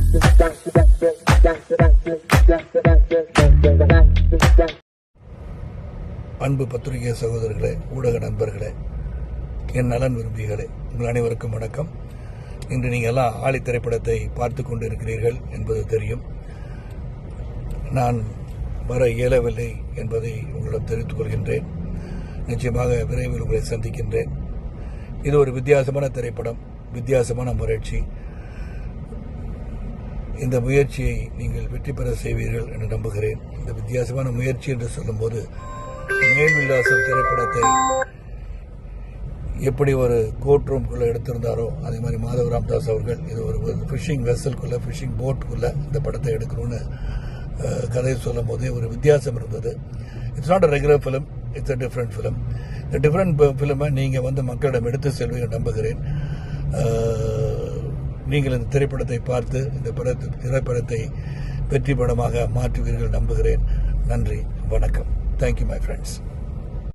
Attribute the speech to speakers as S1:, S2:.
S1: அன்பு பத்திரிகை சகோதரர்களே, ஊடக நண்பர்களே, என் நலன் விரும்பிகளே, உங்கள் அனைவருக்கும் வணக்கம். இன்று நீங்கள் எல்லாம் ஆழி திரைப்படத்தை பார்த்து கொண்டு இருக்கிறீர்கள் என்பது தெரியும். நான் வர இயலவில்லை என்பதை உங்களிடம் தெரிவித்துக் கொள்கின்றேன். நிச்சயமாக விரைவில் உங்களை சந்திக்கின்றேன். இது ஒரு வித்தியாசமான திரைப்படம், வித்தியாசமான முயற்சி. இந்த முயற்சியை நீங்கள் வெற்றி பெற செய்வீர்கள் என்று நம்புகிறேன். இந்த வித்தியாசமான முயற்சி என்று சொல்லும்போது, மேல் விலாசம் திரைப்படத்தை எப்படி ஒரு கோர்ட் ரூம்குள்ளே எடுத்திருந்தாரோ அதே மாதிரி மாதவ ராமதாஸ் அவர்கள் இது ஒரு ஃபிஷிங் வெசலுக்குள்ளே, ஃபிஷிங் போட்டுக்குள்ளே இந்த படத்தை எடுக்கணும்னு கதையை சொல்லும் போதே ஒரு வித்தியாசம் இருந்தது. It's not a regular film, it's a different film. இந்த டிஃப்ரெண்ட் ஃபிலிமை நீங்கள் மக்களிடம் எடுத்து செல்வீங்க நம்புகிறேன். நீங்கள் இந்த திரைப்படத்தை பார்த்து இந்த திரைப்படத்தை வெற்றி படமாக மாற்றுவீர்கள் நம்புகிறேன். நன்றி, வணக்கம். Thank you, my friends.